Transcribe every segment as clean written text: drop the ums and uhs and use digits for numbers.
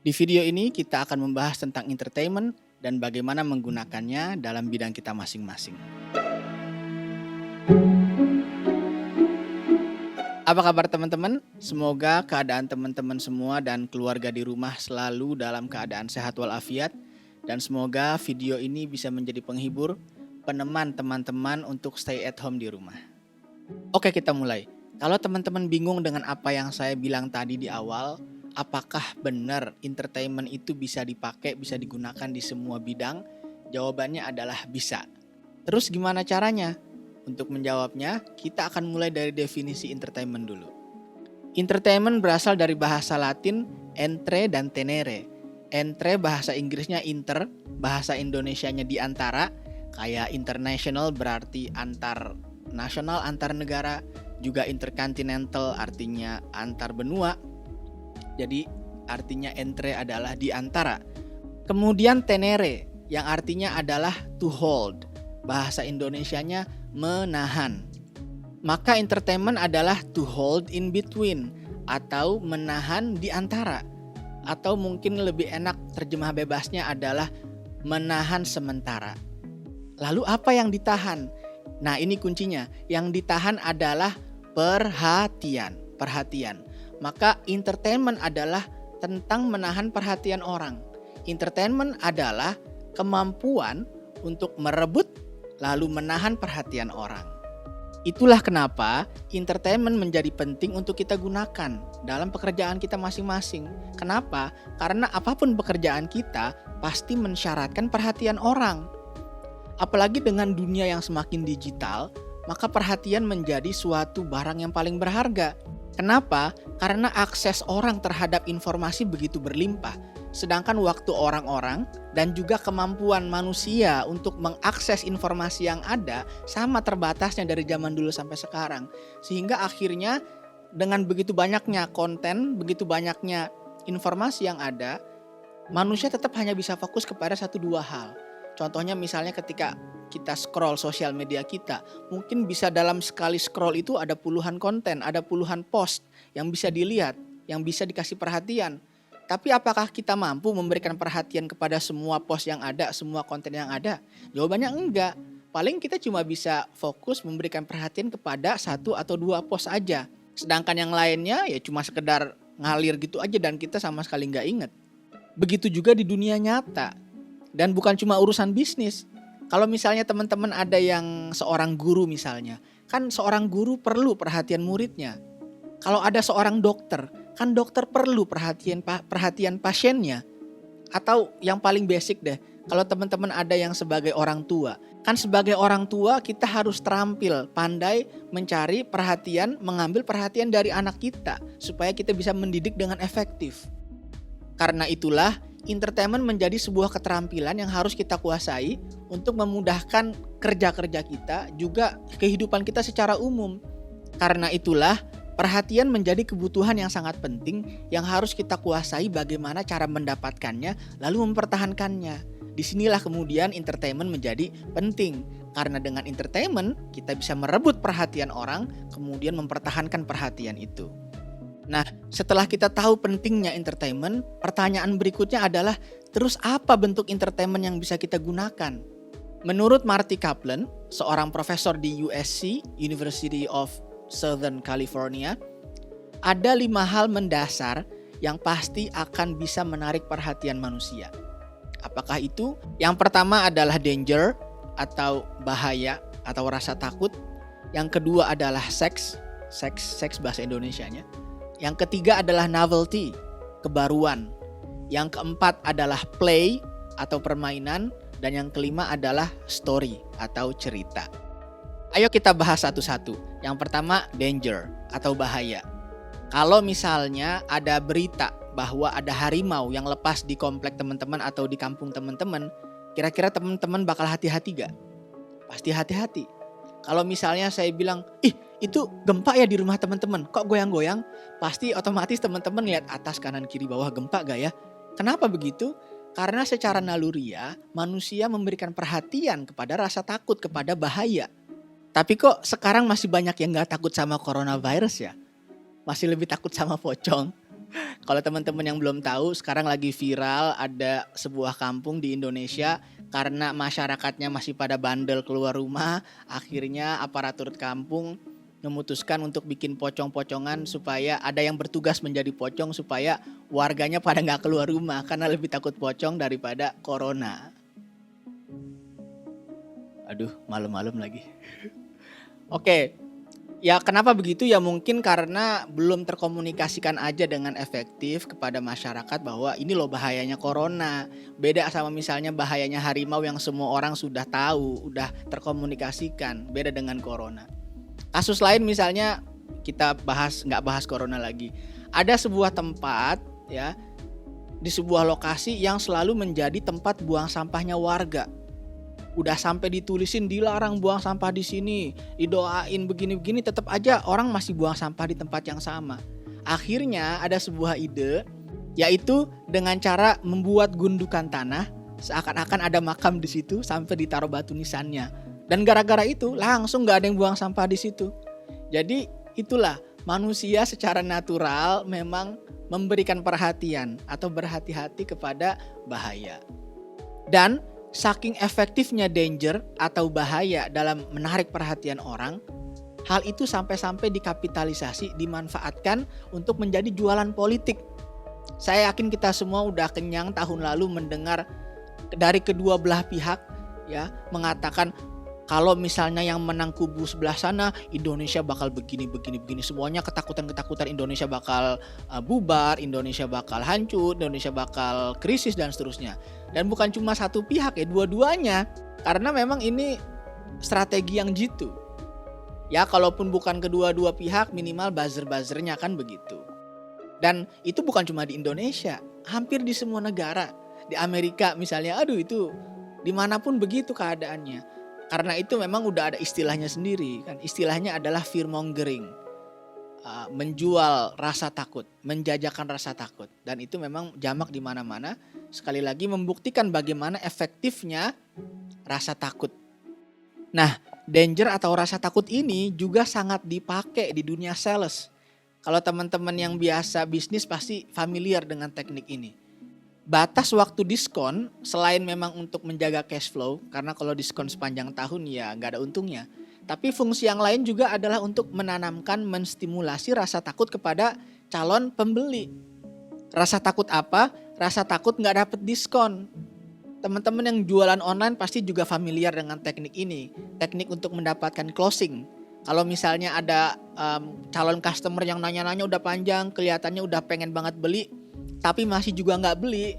Di video ini kita akan membahas tentang entertainment dan bagaimana menggunakannya dalam bidang kita masing-masing. Apa kabar teman-teman? Semoga keadaan teman-teman semua dan keluarga di rumah selalu dalam keadaan sehat walafiat. Dan semoga video ini bisa menjadi penghibur, peneman teman-teman untuk stay at home di rumah. Oke, kita mulai. Kalau teman-teman bingung dengan apa yang saya bilang tadi di awal, apakah benar entertainment itu bisa dipakai, bisa digunakan di semua bidang? Jawabannya adalah bisa. Terus gimana caranya? Untuk menjawabnya, kita akan mulai dari definisi entertainment dulu. Entertainment berasal dari bahasa Latin entre dan tenere. Entre bahasa Inggrisnya inter, bahasa Indonesianya di antara, kayak international berarti antar nasional, antar negara, juga intercontinental artinya antar benua. Jadi artinya entre adalah di antara. Kemudian tenere yang artinya adalah to hold. Bahasa Indonesianya menahan. Maka entertainment adalah to hold in between atau menahan di antara. Atau mungkin lebih enak terjemah bebasnya adalah menahan sementara. Lalu apa yang ditahan? Nah, ini kuncinya. Yang ditahan adalah perhatian. Maka entertainment adalah tentang menahan perhatian orang. Entertainment adalah kemampuan untuk merebut lalu menahan perhatian orang. Itulah kenapa entertainment menjadi penting untuk kita gunakan dalam pekerjaan kita masing-masing. Kenapa? Karena apapun pekerjaan kita pasti mensyaratkan perhatian orang. Apalagi dengan dunia yang semakin digital, maka perhatian menjadi suatu barang yang paling berharga. Kenapa? Karena akses orang terhadap informasi begitu berlimpah. Sedangkan waktu orang-orang dan juga kemampuan manusia untuk mengakses informasi yang ada sama terbatasnya dari zaman dulu sampai sekarang. Sehingga akhirnya dengan begitu banyaknya konten, begitu banyaknya informasi yang ada, manusia tetap hanya bisa fokus kepada 1-2 hal. Contohnya misalnya ketika kita scroll sosial media kita, mungkin bisa dalam sekali scroll itu ada puluhan konten, ada puluhan post yang bisa dilihat, yang bisa dikasih perhatian. Tapi apakah kita mampu memberikan perhatian kepada semua post yang ada, semua konten yang ada? Jawabannya enggak. Paling kita cuma bisa fokus memberikan perhatian kepada 1 atau 2 post aja. Sedangkan yang lainnya ya cuma sekedar ngalir gitu aja dan kita sama sekali enggak inget. Begitu juga di dunia nyata. Dan bukan cuma urusan bisnis. Kalau misalnya teman-teman ada yang seorang guru misalnya, kan seorang guru perlu perhatian muridnya. Kalau ada seorang dokter, kan dokter perlu perhatian pasiennya. Atau yang paling basic deh, kalau teman-teman ada yang sebagai orang tua, kan sebagai orang tua kita harus terampil, pandai mencari perhatian, mengambil perhatian dari anak kita supaya kita bisa mendidik dengan efektif. Karena itulah entertainment menjadi sebuah keterampilan yang harus kita kuasai untuk memudahkan kerja-kerja kita, juga kehidupan kita secara umum. Karena itulah perhatian menjadi kebutuhan yang sangat penting yang harus kita kuasai bagaimana cara mendapatkannya lalu mempertahankannya. Disinilah kemudian entertainment menjadi penting. Karena dengan entertainment kita bisa merebut perhatian orang, kemudian mempertahankan perhatian itu. Nah, setelah kita tahu pentingnya entertainment, pertanyaan berikutnya adalah terus apa bentuk entertainment yang bisa kita gunakan? Menurut Marty Kaplan, seorang profesor di USC, University of Southern California, ada 5 hal mendasar yang pasti akan bisa menarik perhatian manusia. Apakah itu? Yang pertama adalah danger atau bahaya atau rasa takut. Yang kedua adalah seks bahasa Indonesianya. Yang ketiga adalah novelty, kebaruan. Yang keempat adalah play atau permainan. Dan yang kelima adalah story atau cerita. Ayo kita bahas satu-satu. Yang pertama danger atau bahaya. Kalau misalnya ada berita bahwa ada harimau yang lepas di komplek teman-teman atau di kampung teman-teman, kira-kira teman-teman bakal hati-hati gak? Pasti hati-hati. Kalau misalnya saya bilang, itu gempa ya di rumah teman-teman, kok goyang-goyang? Pasti otomatis teman-teman lihat atas, kanan, kiri, bawah, gempa gak ya? Kenapa begitu? Karena secara naluriah manusia memberikan perhatian kepada rasa takut, kepada bahaya. Tapi kok sekarang masih banyak yang gak takut sama coronavirus ya? Masih lebih takut sama pocong. Kalau teman-teman yang belum tahu, sekarang lagi viral ada sebuah kampung di Indonesia karena masyarakatnya masih pada bandel keluar rumah, akhirnya aparatur kampung memutuskan untuk bikin pocong-pocongan supaya ada yang bertugas menjadi pocong supaya warganya pada nggak keluar rumah karena lebih takut pocong daripada corona. Aduh, malam-malam lagi. Oke, ya kenapa begitu? Ya mungkin karena belum terkomunikasikan aja dengan efektif kepada masyarakat bahwa ini loh bahayanya corona. Beda sama misalnya bahayanya harimau yang semua orang sudah tahu, udah terkomunikasikan. Beda dengan corona. Kasus lain misalnya kita nggak bahas corona lagi. Ada sebuah tempat ya di sebuah lokasi yang selalu menjadi tempat buang sampahnya warga. Udah sampai ditulisin dilarang buang sampah di sini, didoain begini-begini, tetap aja orang masih buang sampah di tempat yang sama. Akhirnya ada sebuah ide, yaitu dengan cara membuat gundukan tanah, seakan-akan ada makam di situ sampai ditaruh batu nisannya. Dan gara-gara itu langsung nggak ada yang buang sampah di situ. Jadi itulah manusia secara natural memang memberikan perhatian atau berhati-hati kepada bahaya. Dan saking efektifnya danger atau bahaya dalam menarik perhatian orang, hal itu sampai-sampai dikapitalisasi, dimanfaatkan untuk menjadi jualan politik. Saya yakin kita semua udah kenyang tahun lalu mendengar dari kedua belah pihak ya mengatakan kalau misalnya yang menang kubu sebelah sana Indonesia bakal begini, semuanya ketakutan Indonesia bakal bubar, Indonesia bakal hancur, Indonesia bakal krisis dan seterusnya. Dan bukan cuma satu pihak ya, dua-duanya. Karena memang ini strategi yang jitu. Ya kalaupun bukan kedua-dua pihak minimal buzzer-buzzernya kan begitu. Dan itu bukan cuma di Indonesia, hampir di semua negara. Di Amerika misalnya, aduh itu dimanapun begitu keadaannya. Karena itu memang udah ada istilahnya sendiri kan. Istilahnya adalah fear mongering. Menjual rasa takut, menjajakan rasa takut. Dan itu memang jamak di mana-mana. Sekali lagi membuktikan bagaimana efektifnya rasa takut. Nah, danger atau rasa takut ini juga sangat dipakai di dunia sales. Kalau teman-teman yang biasa bisnis pasti familiar dengan teknik ini. Batas waktu diskon selain memang untuk menjaga cash flow, karena kalau diskon sepanjang tahun ya nggak ada untungnya. Tapi fungsi yang lain juga adalah untuk menanamkan, menstimulasi rasa takut kepada calon pembeli. Rasa takut apa? Rasa takut nggak dapet diskon. Teman-teman yang jualan online pasti juga familiar dengan teknik ini. Teknik untuk mendapatkan closing. Kalau misalnya ada calon customer yang nanya-nanya udah panjang, kelihatannya udah pengen banget beli, tapi masih juga nggak beli,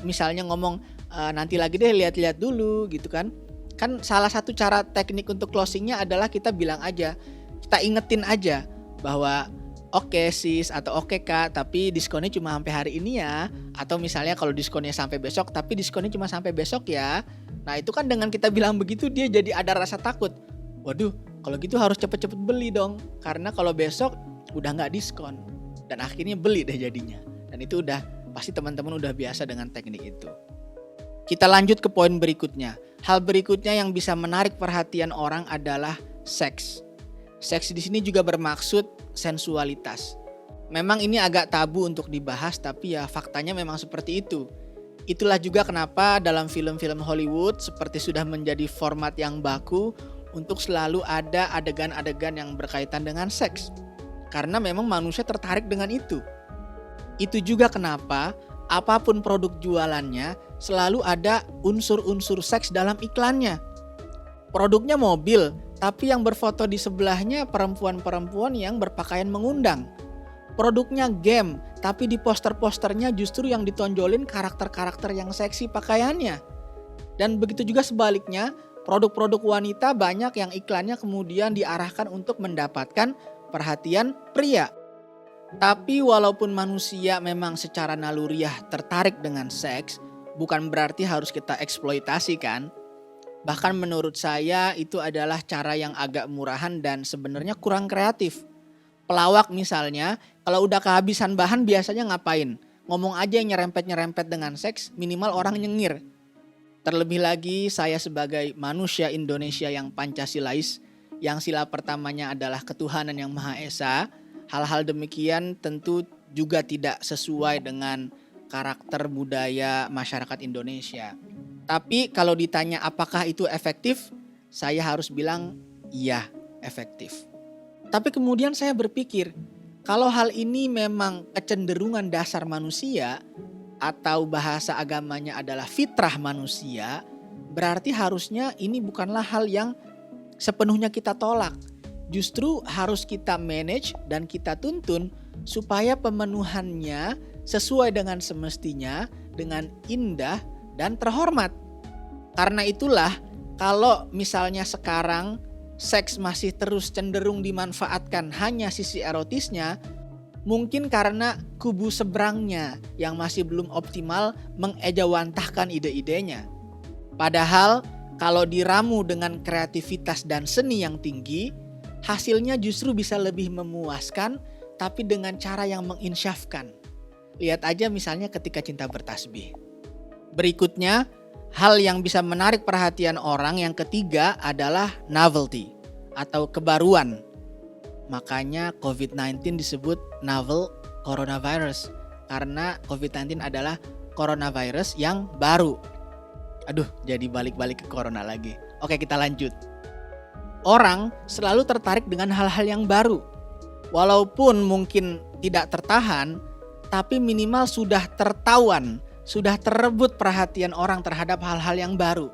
misalnya ngomong nanti lagi deh lihat-lihat dulu gitu kan. Kan salah satu cara teknik untuk closingnya adalah kita bilang aja, kita ingetin aja bahwa oke sis atau oke kak, tapi diskonnya cuma sampai hari ini ya. Atau misalnya kalau diskonnya sampai besok, tapi diskonnya cuma sampai besok ya. Nah itu kan dengan kita bilang begitu dia jadi ada rasa takut. Waduh kalau gitu harus cepet-cepet beli dong, karena kalau besok udah nggak diskon. Dan akhirnya beli deh jadinya. Dan itu udah pasti teman-teman udah biasa dengan teknik itu. Kita lanjut ke poin berikutnya. Hal berikutnya yang bisa menarik perhatian orang adalah seks. Seks di sini juga bermaksud sensualitas. Memang ini agak tabu untuk dibahas, tapi ya faktanya memang seperti itu. Itulah juga kenapa dalam film-film Hollywood seperti sudah menjadi format yang baku untuk selalu ada adegan-adegan yang berkaitan dengan seks. Karena memang manusia tertarik dengan itu. Itu juga kenapa apapun produk jualannya selalu ada unsur-unsur seks dalam iklannya. Produknya mobil, tapi yang berfoto di sebelahnya perempuan-perempuan yang berpakaian mengundang. Produknya game, tapi di poster-posternya justru yang ditonjolin karakter-karakter yang seksi pakaiannya. Dan begitu juga sebaliknya, produk-produk wanita banyak yang iklannya kemudian diarahkan untuk mendapatkan perhatian pria. Tapi walaupun manusia memang secara naluriah tertarik dengan seks, bukan berarti harus kita eksploitasi kan. Bahkan menurut saya itu adalah cara yang agak murahan dan sebenarnya kurang kreatif. Pelawak misalnya, kalau udah kehabisan bahan biasanya ngapain? Ngomong aja yang nyerempet-nyerempet dengan seks, minimal orang nyengir. Terlebih lagi saya sebagai manusia Indonesia yang Pancasilais, yang sila pertamanya adalah ketuhanan yang Maha Esa, hal-hal demikian tentu juga tidak sesuai dengan karakter budaya masyarakat Indonesia. Tapi kalau ditanya apakah itu efektif, saya harus bilang iya, efektif. Tapi kemudian saya berpikir, kalau hal ini memang kecenderungan dasar manusia atau bahasa agamanya adalah fitrah manusia, berarti harusnya ini bukanlah hal yang sepenuhnya kita tolak. Justru harus kita manage dan kita tuntun supaya pemenuhannya sesuai dengan semestinya, dengan indah dan terhormat. Karena itulah kalau misalnya sekarang seks masih terus cenderung dimanfaatkan hanya sisi erotisnya, mungkin karena kubu seberangnya yang masih belum optimal mengejawantahkan ide-idenya. Padahal kalau diramu dengan kreativitas dan seni yang tinggi, hasilnya justru bisa lebih memuaskan tapi dengan cara yang menginsyafkan. Lihat aja misalnya ketika cinta bertasbih. Berikutnya, hal yang bisa menarik perhatian orang yang ketiga adalah novelty atau kebaruan. Makanya COVID-19 disebut novel coronavirus karena COVID-19 adalah coronavirus yang baru. Aduh, jadi balik-balik ke corona lagi. Oke, kita lanjut. Orang selalu tertarik dengan hal-hal yang baru. Walaupun mungkin tidak tertahan, tapi minimal sudah tertawan, sudah terebut perhatian orang terhadap hal-hal yang baru.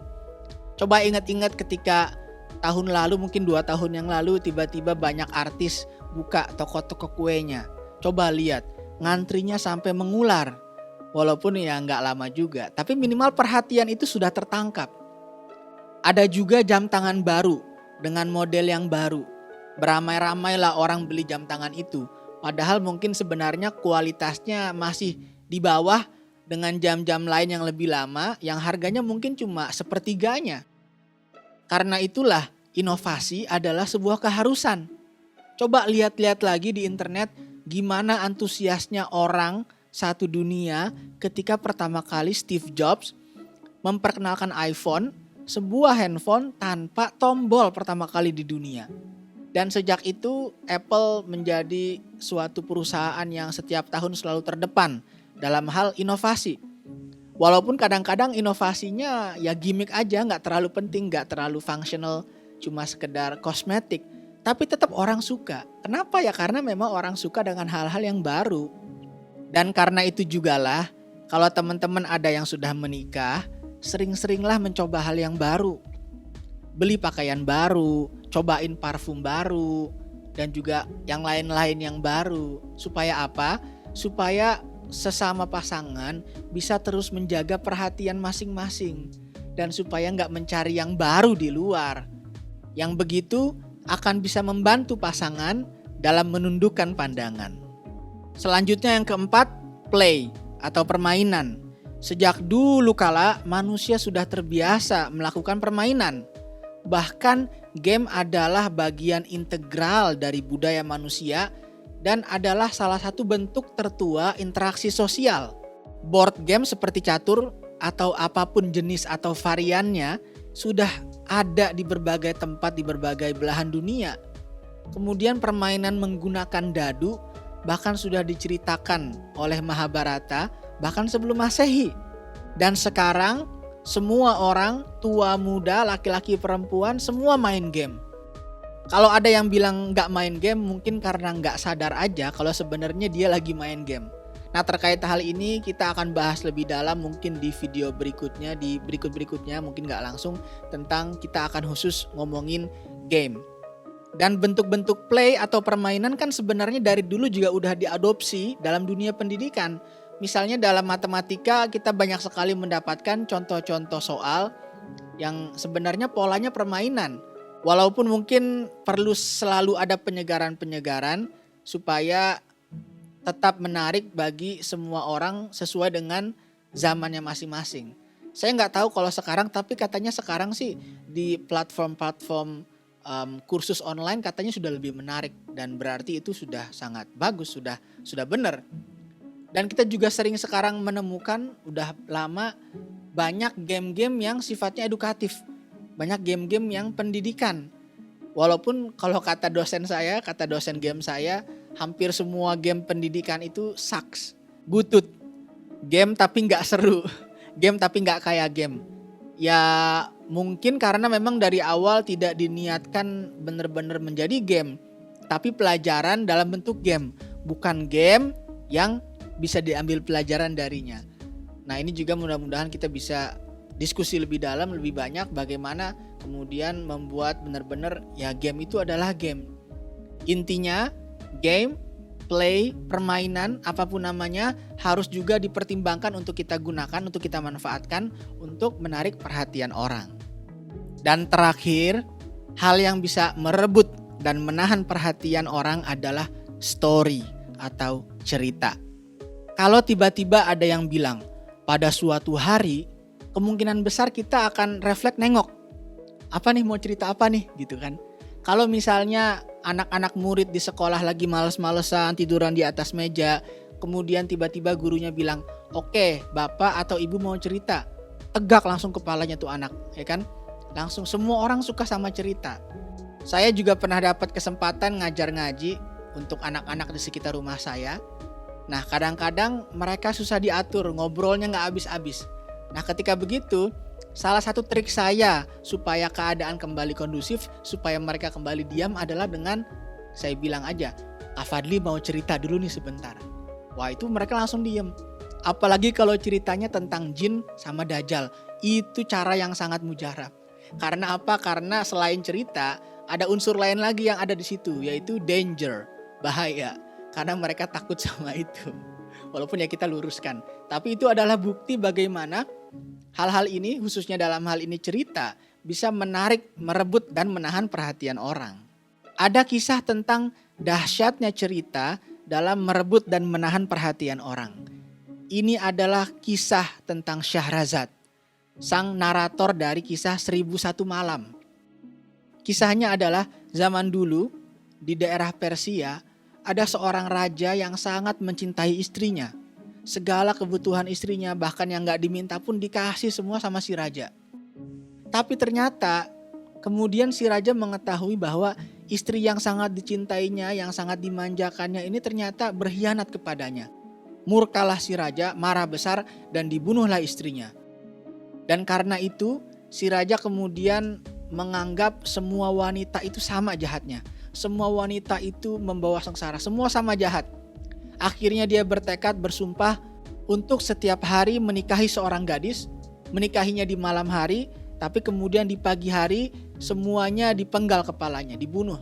Coba ingat-ingat ketika tahun lalu, mungkin 2 tahun yang lalu, tiba-tiba banyak artis buka toko-toko kuenya. Coba lihat, ngantrinya sampai mengular. Walaupun ya nggak lama juga, tapi minimal perhatian itu sudah tertangkap. Ada juga jam tangan baru dengan model yang baru. Beramai-ramailah orang beli jam tangan itu. Padahal mungkin sebenarnya kualitasnya masih di bawah dengan jam-jam lain yang lebih lama yang harganya mungkin cuma sepertiganya. Karena itulah inovasi adalah sebuah keharusan. Coba lihat-lihat lagi di internet gimana antusiasnya orang satu dunia ketika pertama kali Steve Jobs memperkenalkan iPhone, sebuah handphone tanpa tombol pertama kali di dunia. Dan sejak itu Apple menjadi suatu perusahaan yang setiap tahun selalu terdepan dalam hal inovasi. Walaupun kadang-kadang inovasinya ya gimmick aja, gak terlalu penting, gak terlalu functional, cuma sekedar kosmetik. Tapi tetap orang suka. Kenapa ya? Karena memang orang suka dengan hal-hal yang baru. Dan karena itu jugalah kalau teman-teman ada yang sudah menikah, sering-seringlah mencoba hal yang baru. Beli pakaian baru, cobain parfum baru, dan juga yang lain-lain yang baru. Supaya apa? Supaya sesama pasangan bisa terus menjaga perhatian masing-masing. Dan supaya gak mencari yang baru di luar. Yang begitu akan bisa membantu pasangan dalam menundukkan pandangan. Selanjutnya yang keempat, play atau permainan. Sejak dulu kala manusia sudah terbiasa melakukan permainan. Bahkan game adalah bagian integral dari budaya manusia dan adalah salah satu bentuk tertua interaksi sosial. Board game seperti catur atau apapun jenis atau variannya sudah ada di berbagai tempat di berbagai belahan dunia. Kemudian permainan menggunakan dadu bahkan sudah diceritakan oleh Mahabharata bahkan sebelum Masehi. Dan sekarang semua orang, tua muda, laki-laki perempuan, semua main game. Kalau ada yang bilang gak main game mungkin karena gak sadar aja kalau sebenarnya dia lagi main game. Nah, terkait hal ini kita akan bahas lebih dalam mungkin di video berikutnya, di berikut-berikutnya mungkin gak langsung, tentang kita akan khusus ngomongin game. Dan bentuk-bentuk play atau permainan kan sebenarnya dari dulu juga udah diadopsi dalam dunia pendidikan. Misalnya dalam matematika kita banyak sekali mendapatkan contoh-contoh soal yang sebenarnya polanya permainan. Walaupun mungkin perlu selalu ada penyegaran-penyegaran supaya tetap menarik bagi semua orang sesuai dengan zamannya masing-masing. Saya nggak tahu kalau sekarang, tapi katanya sekarang sih di platform-platform kursus online katanya sudah lebih menarik dan berarti itu sudah sangat bagus, sudah benar. Dan kita juga sering sekarang menemukan udah lama banyak game-game yang sifatnya edukatif. Banyak game-game yang pendidikan. Walaupun kalau kata dosen game saya, hampir semua game pendidikan itu sucks, butut. Game tapi nggak seru, game tapi nggak kayak game. Ya mungkin karena memang dari awal tidak diniatkan benar-benar menjadi game, tapi pelajaran dalam bentuk game, bukan game yang bisa diambil pelajaran darinya. Nah ini juga mudah-mudahan kita bisa diskusi lebih dalam, lebih banyak bagaimana kemudian membuat benar-benar ya game itu adalah game. Intinya game, play, permainan apapun namanya harus juga dipertimbangkan untuk kita gunakan, untuk kita manfaatkan untuk menarik perhatian orang. Dan terakhir, hal yang bisa merebut dan menahan perhatian orang adalah story atau cerita. Kalau tiba-tiba ada yang bilang pada suatu hari kemungkinan besar kita akan refleks nengok. Apa nih, mau cerita apa nih gitu kan. Kalau misalnya anak-anak murid di sekolah lagi males-malesan tiduran di atas meja, kemudian tiba-tiba gurunya bilang, "Oke, Bapak atau Ibu mau cerita." Tegak langsung kepalanya tuh anak, ya kan? Langsung semua orang suka sama cerita. Saya juga pernah dapat kesempatan ngajar ngaji untuk anak-anak di sekitar rumah saya. Nah, kadang-kadang mereka susah diatur, ngobrolnya nggak habis-habis. Nah, ketika begitu, salah satu trik saya supaya keadaan kembali kondusif, supaya mereka kembali diam adalah dengan saya bilang aja, "Kak Fadli mau cerita dulu nih sebentar." Wah, itu mereka langsung diem. Apalagi kalau ceritanya tentang jin sama dajjal. Itu cara yang sangat mujarab. Karena apa? Karena selain cerita, ada unsur lain lagi yang ada di situ, yaitu danger, bahaya. Karena mereka takut sama itu. Walaupun ya kita luruskan. Tapi itu adalah bukti bagaimana hal-hal ini, khususnya dalam hal ini cerita, bisa menarik, merebut, dan menahan perhatian orang. Ada kisah tentang dahsyatnya cerita dalam merebut dan menahan perhatian orang. Ini adalah kisah tentang Syahrazad, sang narator dari kisah 1001 Malam. Kisahnya adalah zaman dulu di daerah Persia ada seorang raja yang sangat mencintai istrinya. Segala kebutuhan istrinya, bahkan yang gak diminta pun dikasih semua sama si raja. Tapi ternyata kemudian si raja mengetahui bahwa istri yang sangat dicintainya, yang sangat dimanjakannya ini ternyata berkhianat kepadanya. Murkalah si raja, marah besar dan dibunuhlah istrinya. Dan karena itu si raja kemudian menganggap semua wanita itu sama jahatnya. Semua wanita itu membawa sengsara, semua sama jahat. Akhirnya dia bertekad, bersumpah untuk setiap hari menikahi seorang gadis, menikahinya di malam hari, tapi kemudian di pagi hari semuanya dipenggal kepalanya, dibunuh.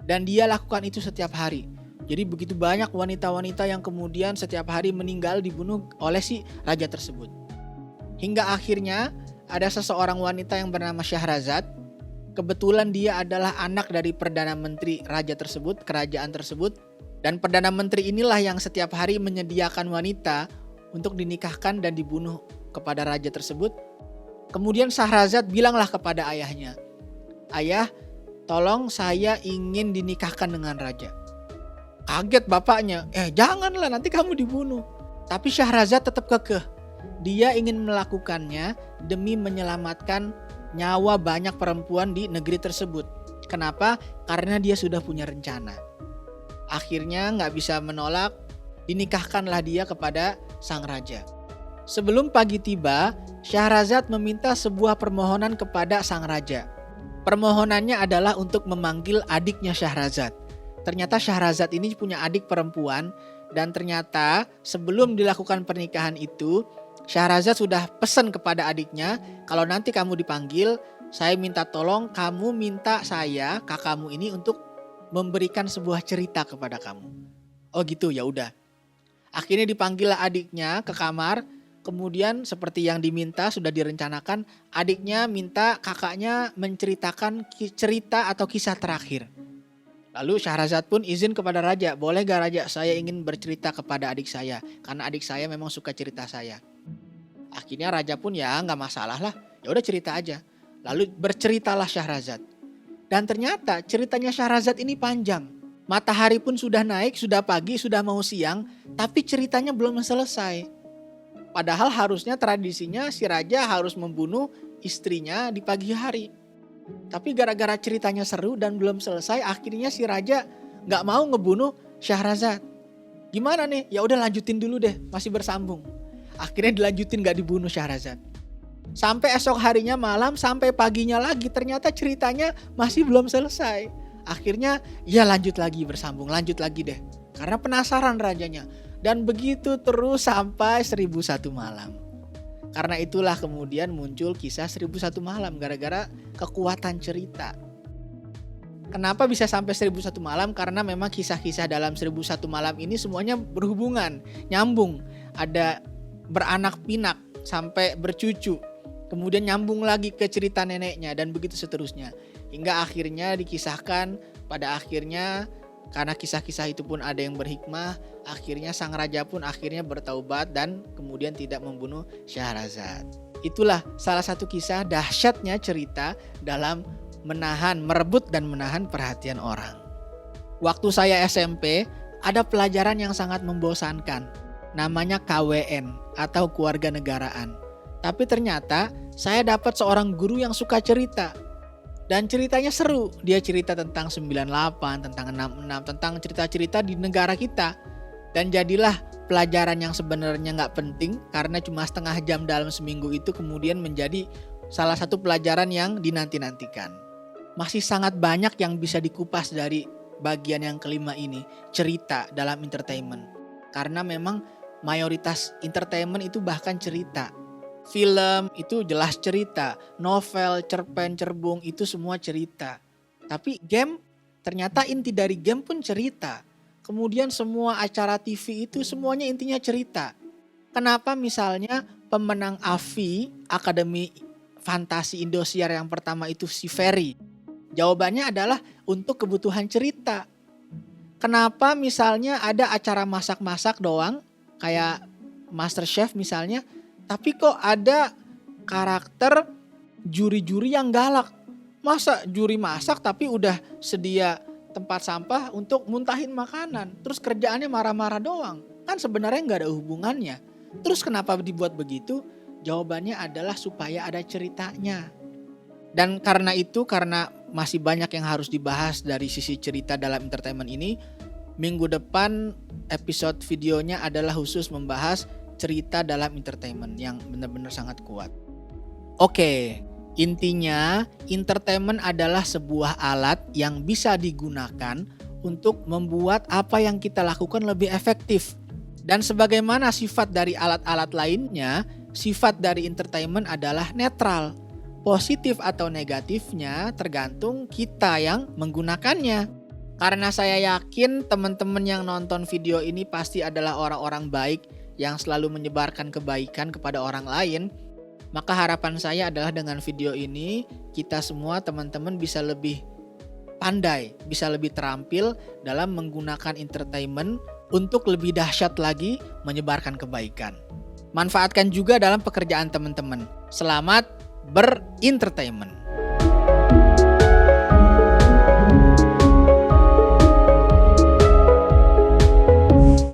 Dan dia lakukan itu setiap hari. Jadi begitu banyak wanita-wanita yang kemudian setiap hari meninggal dibunuh oleh si raja tersebut. Hingga akhirnya ada seseorang wanita yang bernama Syahrazad. Kebetulan dia adalah anak dari Perdana Menteri raja tersebut, kerajaan tersebut. Dan Perdana Menteri inilah yang setiap hari menyediakan wanita untuk dinikahkan dan dibunuh kepada raja tersebut. Kemudian Syahrazad bilanglah kepada ayahnya, "Ayah, tolong saya ingin dinikahkan dengan raja." Kaget bapaknya, janganlah nanti kamu dibunuh. Tapi Syahrazad tetap kekeh. Dia ingin melakukannya demi menyelamatkan nyawa banyak perempuan di negeri tersebut. Kenapa? Karena dia sudah punya rencana. Akhirnya gak bisa menolak, dinikahkanlah dia kepada sang raja. Sebelum pagi tiba, Syahrazad meminta sebuah permohonan kepada sang raja. Permohonannya adalah untuk memanggil adiknya Syahrazad. Ternyata Syahrazad ini punya adik perempuan, dan ternyata sebelum dilakukan pernikahan itu, Syahrazad sudah pesan kepada adiknya, "Kalau nanti kamu dipanggil, saya minta tolong kamu minta saya, kakakmu ini untuk memberikan sebuah cerita kepada kamu." Oh gitu, ya udah. Akhirnya dipanggillah adiknya ke kamar. Kemudian seperti yang diminta sudah direncanakan, adiknya minta kakaknya menceritakan cerita atau kisah terakhir. Lalu Syahrazad pun izin kepada raja, "Boleh gak raja, saya ingin bercerita kepada adik saya, karena adik saya memang suka cerita saya." Akhirnya raja pun ya gak masalah lah, ya udah cerita aja. Lalu berceritalah Syahrazad. Dan ternyata ceritanya Syahrazad ini panjang. Matahari pun sudah naik, sudah pagi, sudah mau siang, tapi ceritanya belum selesai. Padahal harusnya tradisinya si raja harus membunuh istrinya di pagi hari. Tapi gara-gara ceritanya seru dan belum selesai, akhirnya si raja gak mau ngebunuh Syahrazad. Gimana nih? Ya udah lanjutin dulu deh, masih bersambung. Akhirnya dilanjutin, gak dibunuh Syahrazad. Sampai esok harinya malam, sampai paginya lagi, ternyata ceritanya masih belum selesai. Akhirnya ya lanjut lagi, bersambung, lanjut lagi deh. Karena penasaran rajanya. Dan begitu terus sampai 1001 malam. Karena itulah kemudian muncul kisah 1001 malam, gara-gara kekuatan cerita. Kenapa bisa sampai 1001 malam? Karena memang kisah-kisah dalam 1001 malam ini semuanya berhubungan, nyambung. Ada beranak pinak sampai bercucu. Kemudian nyambung lagi ke cerita neneknya dan begitu seterusnya. Hingga akhirnya dikisahkan pada akhirnya, karena kisah-kisah itu pun ada yang berhikmah, akhirnya sang raja pun akhirnya bertaubat dan kemudian tidak membunuh Syahrazad. Itulah salah satu kisah dahsyatnya cerita dalam merebut dan menahan perhatian orang. Waktu saya SMP, ada pelajaran yang sangat membosankan. Namanya KWN atau kewarganegaraan. Tapi ternyata saya dapat seorang guru yang suka cerita. Dan ceritanya seru. Dia cerita tentang 98, tentang 66, tentang cerita-cerita di negara kita. Dan jadilah pelajaran yang sebenarnya gak penting, karena cuma setengah jam dalam seminggu itu kemudian menjadi salah satu pelajaran yang dinanti-nantikan. Masih sangat banyak yang bisa dikupas dari bagian yang kelima ini, cerita dalam entertainment. Karena memang mayoritas entertainment itu bahkan cerita. Film itu jelas cerita, novel, cerpen, cerbung itu semua cerita. Tapi game, ternyata inti dari game pun cerita. Kemudian semua acara TV itu semuanya intinya cerita. Kenapa misalnya pemenang AFI, Akademi Fantasi Indosiar yang pertama itu si Ferry? Jawabannya adalah untuk kebutuhan cerita. Kenapa misalnya ada acara masak-masak doang, kayak MasterChef misalnya, tapi kok ada karakter juri-juri yang galak? Masa juri masak tapi udah sedia tempat sampah untuk muntahin makanan, terus kerjaannya marah-marah doang? Kan sebenarnya nggak ada hubungannya. Terus kenapa dibuat begitu? Jawabannya adalah supaya ada ceritanya. Dan karena itu, karena masih banyak yang harus dibahas dari sisi cerita dalam entertainment ini, minggu depan episode videonya adalah khusus membahas cerita dalam entertainment yang benar-benar sangat kuat. Oke, intinya entertainment adalah sebuah alat yang bisa digunakan untuk membuat apa yang kita lakukan lebih efektif. Dan sebagaimana sifat dari alat-alat lainnya, sifat dari entertainment adalah netral. Positif atau negatifnya tergantung kita yang menggunakannya. Karena saya yakin teman-teman yang nonton video ini pasti adalah orang-orang baik yang selalu menyebarkan kebaikan kepada orang lain. Maka harapan saya adalah dengan video ini kita semua teman-teman bisa lebih pandai, bisa lebih terampil dalam menggunakan entertainment untuk lebih dahsyat lagi menyebarkan kebaikan. Manfaatkan juga dalam pekerjaan teman-teman. Selamat berentertainment.